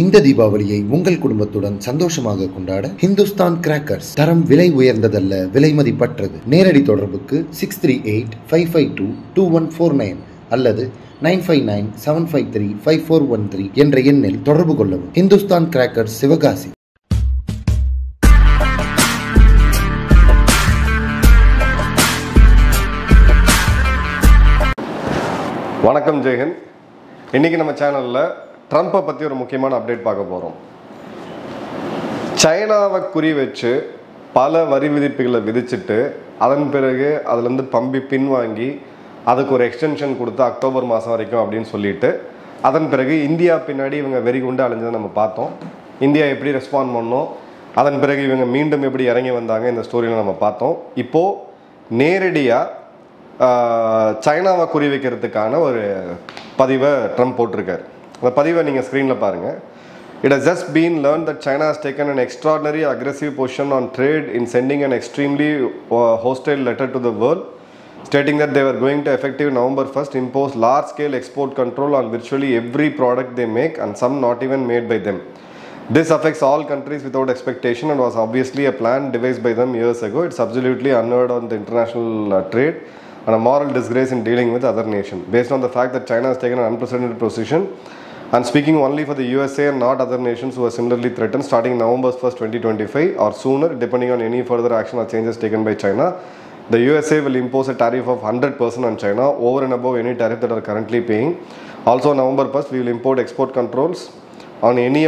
இந்த தீபாவளியை உங்கள் குடும்பத்துடன் சந்தோஷமாக கொண்டாட ஹிந்துஸ்தான் கிராக்கர்ஸ் தரம் விலை உயர்ந்ததல்ல, விலை மதிப்பற்றது. நேரடி தொடர்புக்கு 6385522149 அல்லது 9597535413 என்ற எண்ணில் தொடர்பு கொள்ளவும். ஹிந்துஸ்தான் கிராக்கர்ஸ், சிவகாசி. வணக்கம், ஜெயஹிந்த். இன்னைக்கு நம்ம சேனல்ல ட்ரம்பை பற்றி ஒரு முக்கியமான அப்டேட் பார்க்க போகிறோம். சைனாவை குறி வச்சு பல வரி விதிப்புகளை விதிச்சுட்டு அதன் பிறகு அதுலேருந்து பம்பி பின்வாங்கி அதுக்கு ஒரு எக்ஸ்டென்ஷன் கொடுத்து அக்டோபர் மாதம் வரைக்கும் அப்படின்னு சொல்லிட்டு அதன் பிறகு இந்தியா பின்னாடி இவங்க வெறி குண்டு அலைஞ்சதை நம்ம பார்த்தோம். இந்தியா எப்படி ரெஸ்பாண்ட் பண்ணோம், அதன் பிறகு இவங்க மீண்டும் எப்படி இறங்கி வந்தாங்க, இந்த ஸ்டோரியில் நம்ம பார்த்தோம். இப்போது நேரடியாக சைனாவை குறி வைக்கிறதுக்கான ஒரு பதிவை ட்ரம்ப் போட்டிருக்காரு. அந்த பதிவை நீங்கள் ஸ்க்ரீனில் பாருங்கள். It has just been learned that China has taken an extraordinary aggressive position on trade in sending an extremely hostile letter to the world, stating that they were going to effective November 1st impose large-scale export control on virtually every product they make and some not even made by them. This affects all countries without expectation and was obviously a plan devised by them years ago. It's absolutely unheard on the international trade and a moral disgrace in dealing with other nations. Based on the fact that China has taken an unprecedented position and speaking only for the USA and not other nations who are similarly threatened, starting November 1st, 2025 or sooner, depending on any further action or changes taken by China, the USA will impose a tariff of 100% on China over and above any tariff that are currently paying. Also, November 1st, we will import export controls on any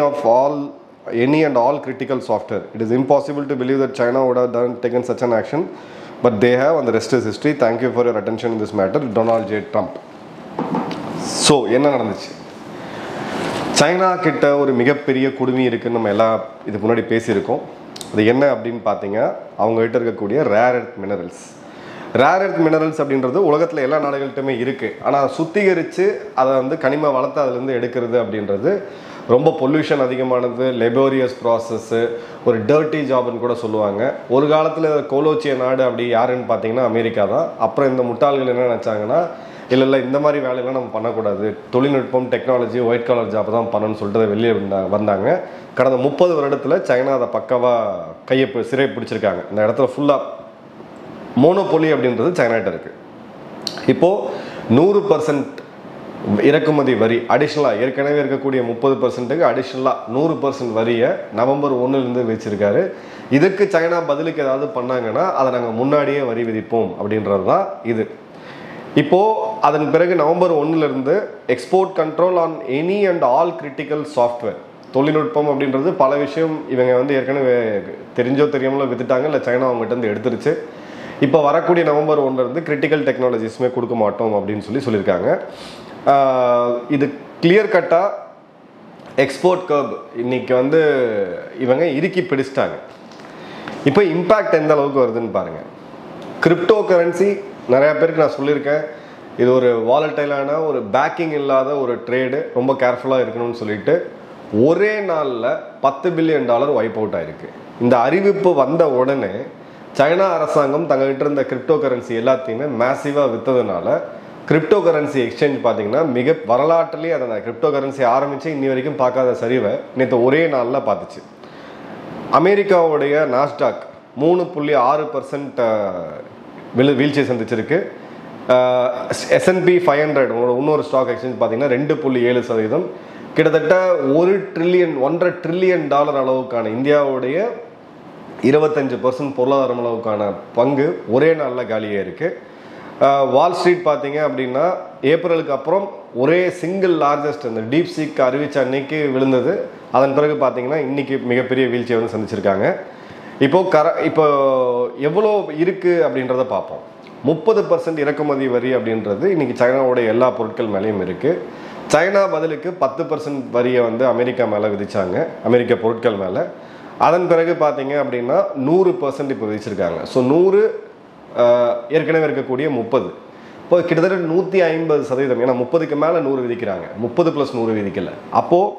and all critical software. It is impossible to believe that China would have taken such an action, but they have, and the rest is history. Thank you for your attention in this matter. Donald J. Trump. So, என்ன நடந்துச்சு? China கிட்ட ஒரு மிகப்பெரிய குடுமி இருக்குன்னு நம்ம எல்லாம் இதுக்கு முன்னாடி பேசியிருக்கோம். அது என்ன அப்படின்னு பார்த்தீங்க, அவங்க கிட்ட இருக்கக்கூடிய rare earth minerals. Rare earth minerals அப்படின்றது உலகத்தில் எல்லா நாடுகள்கிட்டயுமே இருக்குது. ஆனால் சுத்திகரித்து அதை கனிம வளத்தை அதுலேருந்து எடுக்கிறது அப்படின்றது ரொம்ப பொல்யூஷன் அதிகமானது, லெபோரியஸ் ப்ராசஸ்ஸு, ஒரு டர்ட்டி ஜாப்னு கூட சொல்லுவாங்க. ஒரு காலத்தில் கோலோச்சிய நாடு அப்படி யாருன்னு பார்த்தீங்கன்னா அமெரிக்கா தான். அப்புறம் இந்த முட்டாள்கள் என்ன நினச்சாங்கன்னா, இல்லை இந்த மாதிரி வேலையெல்லாம் நம்ம பண்ணக்கூடாது, தொழில்நுட்பம், டெக்னாலஜி, ஒயிட் காலர் ஜாப் தான் பண்ணணும்னு சொல்லிட்டு வெளியே வந்தாங்க. கடந்த 30 வருடத்தில் சைனா அதை பக்கவாக சிறை பிடிச்சிருக்காங்க. இந்த இடத்துல ஃபுல்லாக மோனோபொலி அப்படின்றது சைனாட்ட இருக்குது. இப்போது 100% இறக்குமதி வரி அடிஷ்னலாக, ஏற்கனவே இருக்கக்கூடிய 30%க்கு அடிஷ்னலாக 100% வரியை நவம்பர் 1லேருந்து வச்சிருக்காரு. இதுக்கு சைனா பதிலுக்கு ஏதாவது பண்ணாங்கன்னா அதை நாங்கள் முன்னாடியே வரி விதிப்போம் அப்படின்றது தான் இது. இப்போது அதன் பிறகு நவம்பர் 1லேருந்து export control on any and all critical software. தொழில்நுட்பம் அப்படின்றது பல விஷயம் இவங்க ஏற்கனவே தெரிஞ்சோ தெரியாமலோ வித்துட்டாங்க, இல்லை சைனா அவங்ககிட்ட எடுத்துருச்சு. இப்போ வரக்கூடிய நவம்பர் 1லேருந்து கிரிட்டிக்கல் டெக்னாலஜிஸுமே கொடுக்க மாட்டோம் அப்படின்னு சொல்லியிருக்காங்க. இது கிளியர் கட்டாக எக்ஸ்போர்ட் கர்ப் இன்னைக்கு இவங்க இறுக்கி பிடிச்சிட்டாங்க. இப்போ இம்பேக்ட் எந்த அளவுக்கு வருதுன்னு பாருங்கள். கிரிப்டோ கரன்சி நிறையா பேருக்கு நான் சொல்லியிருக்கேன், இது ஒரு வாலட்டைலான, ஒரு பேக்கிங் இல்லாத ஒரு ட்ரேடு, ரொம்ப கேர்ஃபுல்லாக இருக்கணும்னு சொல்லிட்டு ஒரே நாளில் $10 பில்லியன் வைப் அவுட் ஆயிருக்கு. இந்த அறிவிப்பு வந்த உடனே சைனா அரசாங்கம் தங்ககிட்ட இருந்த கிரிப்டோ கரன்சி எல்லாத்தையுமே மேசிவாக விற்றதுனால கிரிப்டோ கரன்சி எக்ஸ்சேஞ்ச் பார்த்தீங்கன்னா மிக வரலாற்றுலேயே அதை கிரிப்டோ கரன்சி ஆரம்பித்து இன்னி வரைக்கும் பார்க்காத சரிவை நேற்று ஒரே நாளில் பார்த்துச்சு. அமெரிக்காவுடைய நாஸ்டாக் 3.6% வீழ்ச்சியை சந்திச்சிருக்கு. S&P 500 இன்னொரு ஸ்டாக் எக்ஸ்சேஞ்ச் பார்த்தீங்கன்னா 2.7%, கிட்டத்தட்ட $1.5 ட்ரில்லியன் அளவுக்கான இந்தியாவுடைய 25% பொருளாதாரம் அளவுக்கான பங்கு ஒரே நாளில் காலியாக இருக்குது. வால் ஸ்ட்ரீட் பார்த்தீங்க அப்படின்னா ஏப்ரலுக்கு அப்புறம் ஒரே சிங்கிள் லார்ஜஸ்ட் இந்த டீப் சீக் அறிவிச்ச அன்னைக்கு விழுந்தது. அதன் பிறகு பார்த்தீங்கன்னா இன்னைக்கு மிகப்பெரிய வீழ்ச்சியை சந்திச்சிருக்காங்க. இப்போ எவ்வளோ இருக்குது அப்படின்றத பார்ப்போம். 30% இறக்குமதி வரி அப்படின்றது இன்னைக்கு சைனாவோட எல்லா பொருட்கள் மேலேயும் இருக்குது. சைனா பதிலுக்கு 10% வரியை அமெரிக்கா மேலே விதிச்சாங்க, அமெரிக்க பொருட்கள் மேலே. அதன் பிறகு பார்த்தீங்க அப்படின்னா 100% இப்போ விதிச்சிருக்காங்க. ஸோ 100 ஏற்கனவே இருக்கக்கூடிய 30, இப்போ கிட்டத்தட்ட 150%. ஏன்னா 30க்கு மேலே 100 விதிக்கிறாங்க, 30 + 100 விதிக்கலை. அப்போது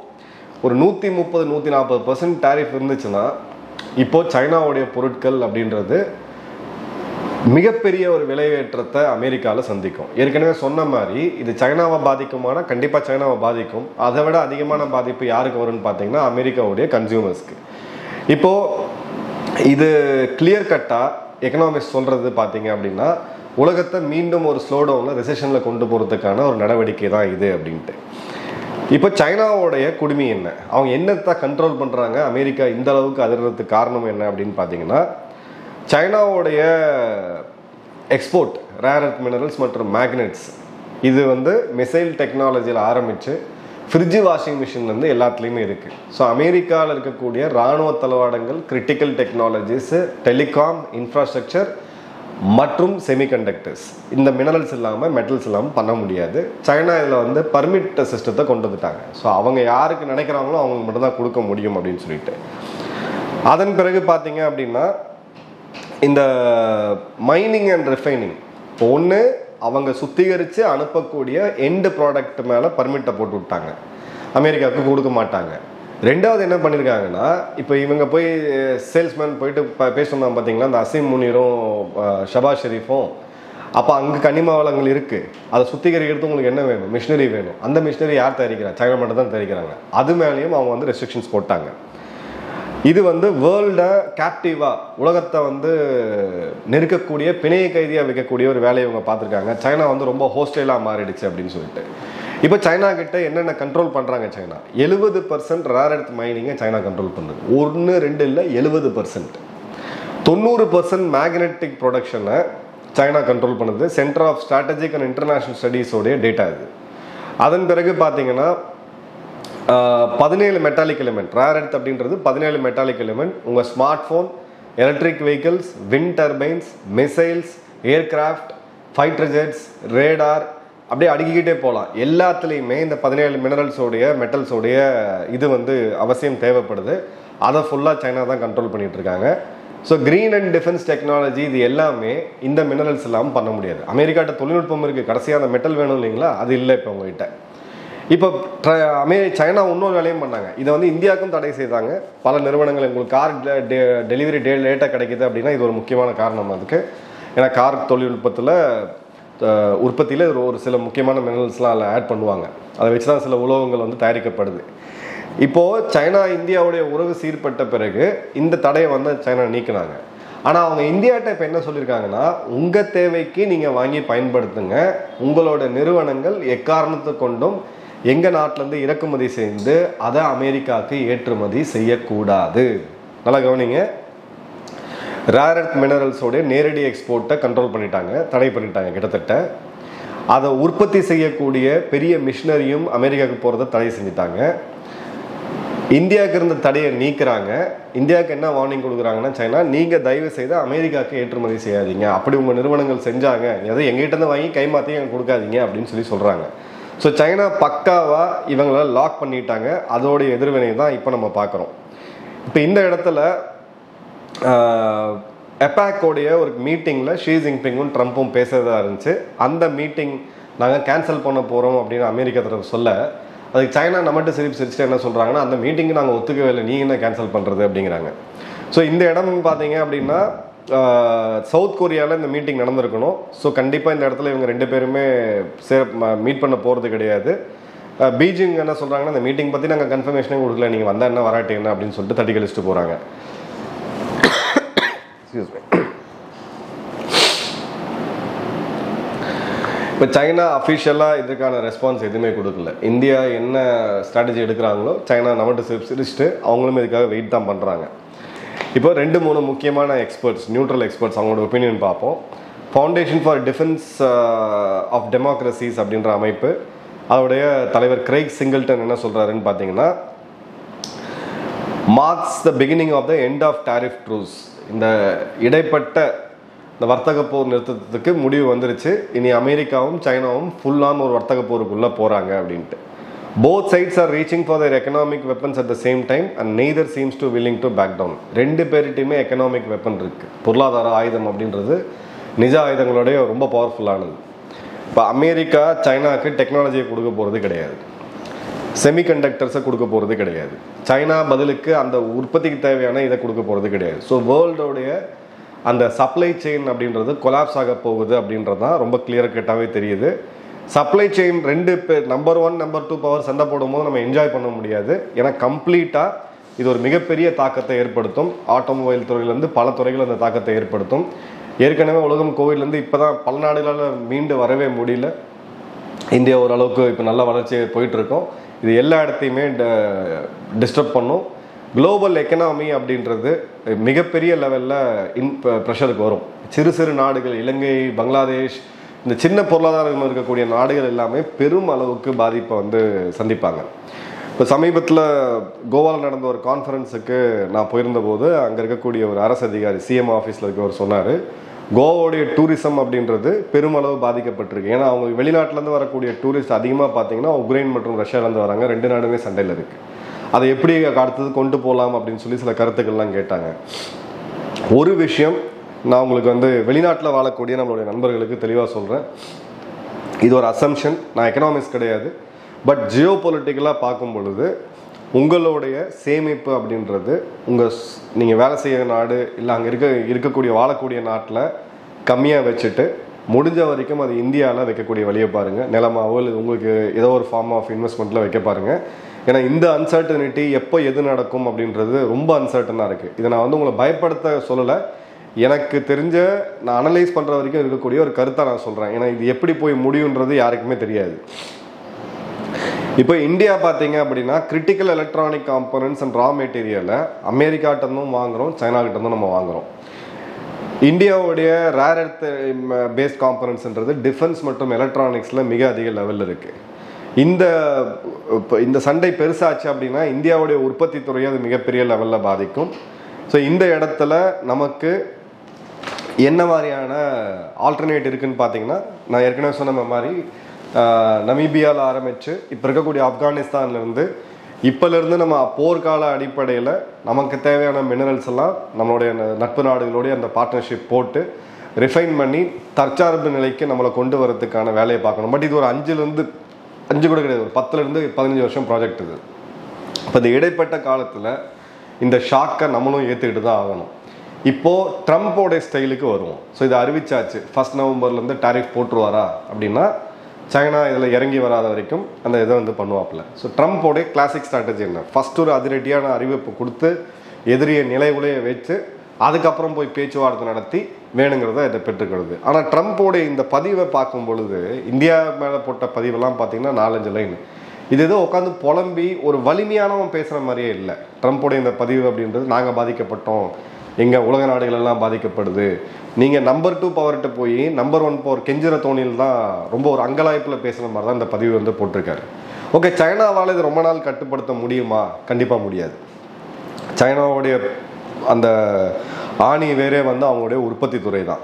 ஒரு 130-140% டேரிஃப் இருந்துச்சுன்னா இப்போ சைனாவுடைய பொருட்கள் அப்படின்றது மிகப்பெரிய ஒரு விலையேற்றத்தை அமெரிக்காவில் சந்திக்கும். ஏற்கனவே சொன்ன மாதிரி இது சைனாவை பாதிக்குமானா கண்டிப்பாக சைனாவை பாதிக்கும். அதை விட அதிகமான பாதிப்பு யாருக்கு வரும்னு பார்த்தீங்கன்னா அமெரிக்காவுடைய கன்சியூமர்ஸ்க்கு. இப்போது இது கிளியர் கட்டாக எக்கனாமிக்ஸ் சொல்கிறது பார்த்தீங்க அப்படின்னா உலகத்தை மீண்டும் ஒரு ஸ்லோடவுனில் ரிசெஷனில் கொண்டு போகிறதுக்கான ஒரு நடவடிக்கை தான் இது அப்படின்ட்டு. இப்போ சைனாவோடைய குடுமி என்ன, அவங்க என்னத்தை கண்ட்ரோல் பண்ணுறாங்க, அமெரிக்கா இந்த அளவுக்கு அதிர்றதுக்கு காரணம் என்ன அப்படின்னு பார்த்தீங்கன்னா சைனாவோடைய எக்ஸ்போர்ட் ரேர் எர்த் மினரல்ஸ் மற்றும் மேக்னெட்ஸ் இது மிசைல் டெக்னாலஜியில் ஆரம்பித்து ஃப்ரிட்ஜு வாஷிங் மிஷின்லேருந்து எல்லாத்துலேயுமே இருக்குது. ஸோ அமெரிக்காவில் இருக்கக்கூடிய இராணுவ தளவாடங்கள், கிரிட்டிக்கல் டெக்னாலஜிஸு, டெலிகாம், இன்ஃப்ராஸ்ட்ரக்சர் மற்றும் செமிகண்டக்டர்ஸ், இந்த மினரல்ஸ் இல்லாமல் மெட்டல்ஸ் இல்லாமல் பண்ண முடியாது. சைனா இதில் பர்மிட் சிஸ்டத்தை கொண்டு வந்துட்டாங்க. ஸோ அவங்க யாருக்கு நினைக்கிறாங்களோ அவங்களுக்கு மட்டும்தான் கொடுக்க முடியும் அப்படின்னு சொல்லிட்டு. அதன் பிறகு பார்த்தீங்க அப்படின்னா இந்த மைனிங் அண்ட் ரிஃபைனிங் இப்போ ஒன்று அவங்க சுத்திகரித்து அனுப்பக்கூடிய எண்டு ப்ராடக்ட் மேலே பர்மிட்டை போட்டு விட்டாங்க, அமெரிக்காவுக்கு கொடுக்க மாட்டாங்க. ரெண்டாவது என்ன பண்ணியிருக்காங்கன்னா இப்போ இவங்க போய் சேல்ஸ்மேன் போயிட்டு பேசணும் பார்த்தீங்கன்னா அந்த அசீம் முனீரும் ஷபாஸ் ஷெரீஃபும், அப்போ அங்கே கனிம வளங்கள் இருக்குது, அதை சுத்திகரிக்கிறது உங்களுக்கு என்ன வேணும், மிஷினரி வேணும். அந்த மிஷினரி யார் தயாரிக்கிறாங்க, சைனா மட்டும் தான் தயாரிக்கிறாங்க. அது மேலேயும் அவங்க ரெஸ்ட்ரிக்ஷன்ஸ் போட்டாங்க. இது வேர்ல்டை கேப்டிவாக உலகத்தை நெருக்கக்கூடிய பிணைய கைதியாக வைக்கக்கூடிய ஒரு வேலையை இவங்க பார்த்துருக்காங்க. சைனா ரொம்ப ஹோஸ்டைலாக மாறிடுச்சு அப்படின்னு சொல்லிட்டு. இப்போ சைனா கிட்ட என்னென்ன கண்ட்ரோல் பண்ணுறாங்க, சைனா 70% ரேர் எர்த் மைனிங்கை சைனா கண்ட்ரோல் பண்ணுது. 1 2 இல்லை 70%. 90% மேக்னெட்டிக் ப்ரொடக்ஷனை சைனா கண்ட்ரோல் பண்ணுது. Centre of strategic and international ஸ்டடீஸோடைய டேட்டா இது. அதன் பிறகு பார்த்தீங்கன்னா 17 மெட்டாலிக் எலிமெண்ட், ரேர் எர்த் அப்படின்றது 17 மெட்டாலிக் எலிமெண்ட் உங்கள் smart phone, electric vehicles, wind turbines, missiles, aircraft, fighter ஜெட்ஸ், radar, அப்படியே அடுக்கிக்கிட்டே போகலாம். எல்லாத்துலேயுமே இந்த 17 மினரல்ஸோடைய மெட்டல்ஸோடைய இது அவசியம் தேவைப்படுது. அதை ஃபுல்லாக சைனா தான் கண்ட்ரோல் பண்ணிகிட்டு இருக்காங்க. So green and defence technology இது எல்லாமே இந்த மினரல்ஸ் இல்லாமல் பண்ண முடியாது. அமெரிக்காட்ட தொழில்நுட்பம் இருக்குது, கடைசியாக அந்த மெட்டல் வேணும் இல்லைங்களா, அது இல்லை இப்போ உங்ககிட்ட. இப்போ சைனா இன்னொரு வேலையும் பண்ணாங்க. இதை இந்தியாவுக்கும் தடை செய்தாங்க. பல நிறுவனங்கள் உங்களுக்கு கார் டெலிவரி லேட்டாக கிடைக்குது அப்படின்னா இது ஒரு முக்கியமான காரணம் அதுக்கு. ஏன்னா கார் தொழில்நுட்பத்தில் உற்பத்தியில் ஒரு சில முக்கியமான மினரல்ஸ்லாம் அதில் ஆட் பண்ணுவாங்க. அதை வச்சு தான் சில உலோகங்கள் தயாரிக்கப்படுது. இப்போது சைனா இந்தியாவுடைய உறவு சீர்பட்ட பிறகு இந்த தடையை சைனா நீக்கினாங்க. ஆனால் அவங்க இந்தியாட்ட இப்போ என்ன சொல்லியிருக்காங்கன்னா உங்கள் தேவைக்கு நீங்கள் வாங்கி பயன்படுத்துங்க, உங்களோட நிறுவனங்கள் எக்காரணத்தை கொண்டும் எங்கள் நாட்டிலேருந்து இறக்குமதி செய்து அதை அமெரிக்காவுக்கு ஏற்றுமதி செய்யக்கூடாது. நல்லா கவனிங்க, ரேர் எர்த் மினரல்ஸோடைய நேரடி எக்ஸ்போர்ட்டை கண்ட்ரோல் பண்ணிட்டாங்க, தடை பண்ணிட்டாங்க. கிட்டத்தட்ட அதை உற்பத்தி செய்யக்கூடிய பெரிய மிஷினரியும் அமெரிக்காவுக்கு போகிறத தடை செஞ்சுட்டாங்க. இந்தியாவுக்கு இருந்த தடையை நீக்கிறாங்க. இந்தியாவுக்கு என்ன வார்னிங் கொடுக்குறாங்கன்னா சைனா, நீங்கள் தயவு செய்து அமெரிக்காவுக்கு ஏற்றுமதி செய்யாதீங்க, அப்படி உங்கள் நிறுவனங்கள் செஞ்சாங்க எதை எங்கிட்டேருந்து வாங்கி கைமாற்றி எனக்கு கொடுக்காதீங்க அப்படின்னு சொல்கிறாங்க. ஸோ சைனா பக்காவாக இவங்கள லாக் பண்ணிட்டாங்க. அதோடைய எதிர்வினை தான் இப்போ நம்ம பார்க்குறோம். இப்போ இந்த இடத்துல எப்பாக்கோடைய ஒரு மீட்டிங்கில் ஷீ ஜின்பிங்கும் ட்ரம்ப்பும் பேசுறதா இருந்துச்சு. அந்த மீட்டிங் நாங்கள் கேன்சல் பண்ண போகிறோம் அப்படின்னு அமெரிக்கா தரப்பு சொல்ல, அதுக்கு சைனா நம்மகிட்ட சிரிச்சுட்டு என்ன சொல்கிறாங்கன்னா அந்த மீட்டிங்கு நாங்கள் ஒத்துக்கவே இல்லை, நீங்கள் என்ன கேன்சல் பண்ணுறது அப்படிங்கிறாங்க. ஸோ இந்த இடம் பார்த்தீங்க அப்படின்னா சவுத் கொரியாவில் இந்த மீட்டிங் நடந்திருக்கணும். ஸோ கண்டிப்பாக இந்த இடத்துல இவங்க 2 பேருமே மீட் பண்ண போகிறது கிடையாது. பீஜிங் என்ன சொல்கிறாங்கன்னா இந்த மீட்டிங் பற்றி நாங்கள் கன்ஃபர்மேஷனே கொடுக்கல, நீங்கள் வந்தால் என்ன வராட்டி என்ன அப்படின்னு சொல்லிட்டு தட்டி கழிச்சிட்டு போகிறாங்க. இப்போ சைனா அஃபிஷியலாக இதுக்கான ரெஸ்பான்ஸ் எதுவுமே கொடுக்கல. இந்தியா என்ன ஸ்ட்ராட்டஜி எடுக்கிறாங்களோ சைனா நம்மகிட்ட சிரிச்சுட்டு அவங்களும் இதுக்காக வெயிட் தான் பண்ணுறாங்க. இப்போ 2-3 முக்கியமான எக்ஸ்பர்ட்ஸ், நியூட்ரல் எக்ஸ்பர்ட்ஸ், அவங்களோட ஒப்பீனியன் பார்ப்போம். Foundation for Defense of Democracies அப்படின்ற அமைப்பு, அதோடைய தலைவர் கிரைக் சிங்கிள்டன் என்ன சொல்கிறாருன்னு பார்த்தீங்கன்னா, marks the beginning of the end of tariff truce. இந்த இடைப்பட்ட இந்த வர்த்தக போர் நிறுத்தத்துக்கு முடிவு வந்துருச்சு. இனி அமெரிக்காவும் சைனாவும் ஃபுல்லான ஒரு வர்த்தக போருக்குள்ளே போகிறாங்க அப்படின்ட்டு. Both sides are reaching for their economic weapons at the same time and neither seems to willing to back down. 2 பேர்கிட்டையுமே எக்கனாமிக் வெப்பன் இருக்குது. பொருளாதார ஆயுதம் அப்படின்றது நிஜ ஆயுதங்களோடைய ரொம்ப பவர்ஃபுல்லானது. இப்போ அமெரிக்கா சைனாவுக்கு டெக்னாலஜியை கொடுக்க போகிறது கிடையாது, செமிகண்டக்டர்ஸை கொடுக்க போகிறது கிடையாது. சைனா பதிலுக்கு அந்த உற்பத்திக்கு தேவையான இதை கொடுக்க போகிறது கிடையாது. ஸோ வேர்ல்டோடைய அந்த சப்ளை செயின் அப்படின்றது கொலாப்ஸ் ஆக போகுது அப்படின்றது தான் ரொம்ப கிளியர் கட்டாகவே தெரியுது. சப்ளை செயின் ரெண்டு பேர் நம்பர் 1 நம்பர் 2 பவர் சண்டை போடும்போது நம்ம என்ஜாய் பண்ண முடியாது. ஏன்னா கம்ப்ளீட்டாக இது ஒரு மிகப்பெரிய தாக்கத்தை ஏற்படுத்தும். ஆட்டோமொபைல் துறையிலேருந்து பல துறைகள் அந்த தாக்கத்தை ஏற்படுத்தும். ஏற்கனவே உலகம் கோவிட்லேருந்து இப்போ தான் பல நாடுகளால் மீண்டு வரவே முடியல. இந்தியா ஓரளவுக்கு இப்போ நல்ல வளர்ச்சி போயிட்டுருக்கோம். இது எல்லா இடத்தையுமே டிஸ்டர்ப் பண்ணும். குளோபல் எக்கனாமி அப்படின்றது மிகப்பெரிய லெவலில் ப்ரெஷருக்கு வரும். சிறு சிறு நாடுகள், இலங்கை, பங்களாதேஷ், இந்த சின்ன பொருளாதாரம் இருக்கக்கூடிய நாடுகள் எல்லாமே பெரும் அளவுக்கு பாதிப்பை சந்திப்பாங்க. இப்போ சமீபத்தில் கோவாவில் நடந்த ஒரு கான்ஃபரன்ஸுக்கு நான் போயிருந்தபோது அங்கே இருக்கக்கூடிய ஒரு அரசு அதிகாரி சிஎம் ஆஃபீஸில் இருக்கவர் சொன்னார், கோவாவுடைய டூரிசம் அப்படின்றது பெருமளவு பாதிக்கப்பட்டிருக்கு. ஏன்னா அவங்க வெளிநாட்டிலேருந்து வரக்கூடிய டூரிஸ்ட் அதிகமாக பார்த்தீங்கன்னா உக்ரைன் மற்றும் ரஷ்யாவிலேருந்து வராங்க. 2 நாடுமே சண்டையில் இருக்குது. அதை எப்படி அடுத்தது கொண்டு போகலாம் அப்படின்னு சொல்லி சில கருத்துக்கள்லாம் கேட்டாங்க. ஒரு விஷயம் நான் உங்களுக்கு வெளிநாட்டில் வாழக்கூடிய நம்மளுடைய நண்பர்களுக்கு தெளிவாக சொல்கிறேன். இது ஒரு அசம்ஷன், நான் எக்கனாமிக்ஸ் கிடையாது. பட் ஜியோ பொலிட்டிக்கலாக பார்க்கும் பொழுது உங்களுடைய சேமிப்பு அப்படின்றது நீங்கள் வேலை செய்கிற நாடு இல்லை அங்கே இருக்கக்கூடிய வாழக்கூடிய நாட்டில் கம்மியாக வச்சுட்டு முடிஞ்ச வரைக்கும் அது இந்தியாவில் வைக்கக்கூடிய வழியை பாருங்கள். நிலமாவோ இல்லை உங்களுக்கு ஏதோ ஒரு ஃபார்ம் ஆஃப் இன்வெஸ்ட்மெண்ட்டில் வைக்க பாருங்கள். ஏன்னா இந்த அன்சர்டனிட்டி எப்போ எது நடக்கும் அப்படின்றது ரொம்ப அன்சர்டனாக இருக்குது. இதை நான் உங்களை பயப்படுத்த சொல்லலை, எனக்கு தெரிஞ்ச நான் அனலைஸ் பண்ணுற வரைக்கும் இருக்கக்கூடிய ஒரு கருத்தை நான் சொல்கிறேன். ஏன்னா இது எப்படி போய் முடியுன்றது யாருக்குமே தெரியாது. இப்போ இந்தியா பார்த்தீங்க அப்படின்னா கிரிட்டிக்கல் எலக்ட்ரானிக் காம்பனன்ட்ஸ் அண்ட் ரா மெட்டீரியலை அமெரிக்காட்டந்தும் வாங்குகிறோம், சைனாக்கிட்டந்தும் நம்ம வாங்குகிறோம். இந்தியாவுடைய ரேர் எர்த் பேஸ்ட் காம்பனன்ட்ஸ்ன்றது டிஃபென்ஸ் மற்றும் எலக்ட்ரானிக்ஸில் மிக அதிக லெவலில் இருக்குது. இந்த சண்டை பெருசாச்சு அப்படின்னா இந்தியாவுடைய உற்பத்தி துறையை அது மிகப்பெரிய லெவலில் பாதிக்கும். ஸோ இந்த இடத்துல நமக்கு என்ன மாதிரியான ஆல்டர்னேட் இருக்குன்னு பார்த்தீங்கன்னா, நான் ஏற்கனவே சொன்ன மாதிரி நமீபியாவில் ஆரம்பித்து இப்போ இருக்கக்கூடிய ஆப்கானிஸ்தான்லேருந்து இப்போலேருந்து நம்ம போர்க்கால அடிப்படையில் நமக்கு தேவையான மினரல்ஸ் எல்லாம் நம்மளுடைய நட்பு நாடுகளுடைய அந்த பார்ட்னர்ஷிப் போட்டு ரிஃபைன் பண்ணி தற்சார்பு நிலைக்கு நம்மளை கொண்டு வரதுக்கான வேலையை பார்க்கணும். பட் இது ஒரு 5 கூட கிடையாது, ஒரு 10 to 15 வருஷம் ப்ராஜெக்ட் இது. இப்போ இந்த இடைப்பட்ட காலத்தில் இந்த ஷாக்கை நம்மளும் ஏற்றுக்கிட்டு தான் ஆகணும். இப்போது ட்ரம்ப்போடைய ஸ்டைலுக்கு வருவோம். ஸோ இதை அறிவிச்சாச்சு, 1 நவம்பர்லேருந்து டாரிஃப் போட்டுருவாரா அப்படின்னா சைனா இதில் இறங்கி வராத வரைக்கும் அந்த இதை பண்ணுவாப்பில். ஸோ ட்ரம்ப்போடைய கிளாசிக் ஸ்ட்ராட்டஜி என்ன? ஃபஸ்ட்டு ஒரு அதிரடியான அறிவிப்பு கொடுத்து எதிரியை நிலைகுலைய வச்சு அதுக்கப்புறம் போய் பேச்சுவார்த்தை நடத்தி வேணுங்கிறத இதை பெற்றுக்கிறது. ஆனால் ட்ரம்ப்போடைய இந்த பதிவை பார்க்கும் பொழுது இந்தியா மேலே போட்ட பதிவெல்லாம் பார்த்தீங்கன்னா 4-5 லைன். இது ஏதோ உட்காந்து புலம்பி ஒரு வலிமையானவன் பேசுகிற மாதிரியே இல்லை. ட்ரம்ப்போடைய இந்த பதிவு அப்படின்றது நாங்கள் பாதிக்கப்பட்டோம், எங்கள் உலக நாடுகள் எல்லாம் பாதிக்கப்படுது, நீங்கள் நம்பர் 2 பவர்கிட்ட போய் நம்பர் 1 பவர் கெஞ்சிற தோணியில் தான் ரொம்ப ஒரு அங்கலாய்ப்பில் பேசுகிற மாதிரி தான் இந்த பதிவு போட்டிருக்காரு. ஓகே, சைனாவால் இது ரொம்ப நாள் கட்டுப்படுத்த முடியுமா? கண்டிப்பாக முடியாது. சைனாவுடைய அந்த ஆணி வேறே அவங்களுடைய உற்பத்தி துறை தான்.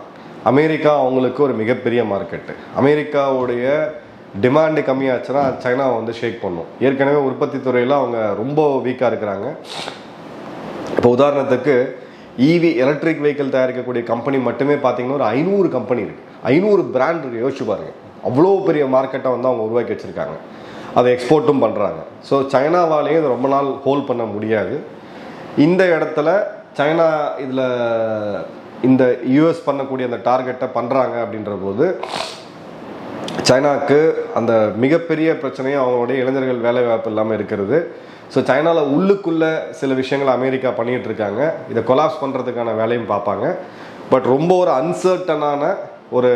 அமெரிக்கா அவங்களுக்கு ஒரு மிகப்பெரிய மார்க்கெட்டு. அமெரிக்காவுடைய டிமாண்டு கம்மியாச்சுன்னா சைனா ஷேக் பண்ணும். ஏற்கனவே உற்பத்தி துறையில் அவங்க ரொம்ப வீக்காக இருக்கிறாங்க. இப்போ உதாரணத்துக்கு ஈவி எலக்ட்ரிக் வெஹிக்கிள் தயாரிக்கக்கூடிய கம்பெனி மட்டுமே பார்த்தீங்கன்னா ஒரு 500 கம்பெனி இருக்குது, 500 பிராண்ட் இருக்குது. யோசிச்சு பாருங்கள், அவ்வளோ பெரிய மார்க்கெட்டை அவங்க உருவாக்கி வச்சுருக்காங்க. அதை எக்ஸ்போர்ட்டும் பண்ணுறாங்க. ஸோ சைனாவாலேயும் இதை ரொம்ப நாள் ஹோல்ட் பண்ண முடியாது. இந்த இடத்துல சைனா இதில் இந்த யூஎஸ் பண்ணக்கூடிய அந்த டார்கெட்டை பண்ணுறாங்க அப்படின்ற போது சைனாவுக்கு அந்த மிகப்பெரிய பிரச்சனையும் அவங்களுடைய இளைஞர்கள் வேலை வாய்ப்பு இல்லாமல் இருக்கிறது. ஸோ சைனாவில் உள்ளுக்குள்ளே சில விஷயங்கள் அமெரிக்கா பண்ணிகிட்டு இருக்காங்க. இதை கொலாப்ஸ் பண்ணுறதுக்கான வேலையும் பார்ப்பாங்க. பட் ரொம்ப ஒரு அன்சர்டனான ஒரு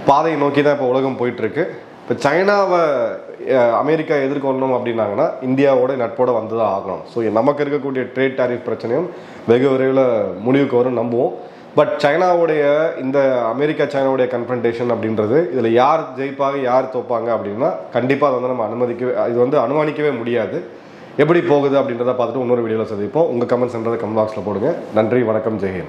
பாதையை நோக்கி தான் இப்போ உலகம் போயிட்டுருக்கு. இப்போ சைனாவை அமெரிக்கா எதிர்கொள்ளணும் அப்படின்னாங்கன்னா இந்தியாவோட நட்போட வந்து தான் ஆகணும். ஸோ நமக்கு இருக்கக்கூடிய ட்ரேட் டாரிஃப் பிரச்சனையும் வெகு விரைவில் முடிவுக்கு வரும் நம்புவோம். பட் சைனாவுடைய இந்த அமெரிக்கா சைனாவுடைய கன்ஃபரன்டேஷன் அப்படின்றது இதில் யார் ஜெயிப்பாங்க யார் தோப்பாங்க அப்படின்னா கண்டிப்பாக அதை நம்ம அனுமானிக்கவே முடியாது. எப்படி போகுது அப்படின்றத பார்த்துட்டு இன்னொரு வீடியோவில் சந்திப்போம். உங்கள் கமெண்ட்ஸ்ன்றதை கமெண்ட் பாக்ஸில் போடுங்க. நன்றி, வணக்கம், ஜெய் ஹிந்த்.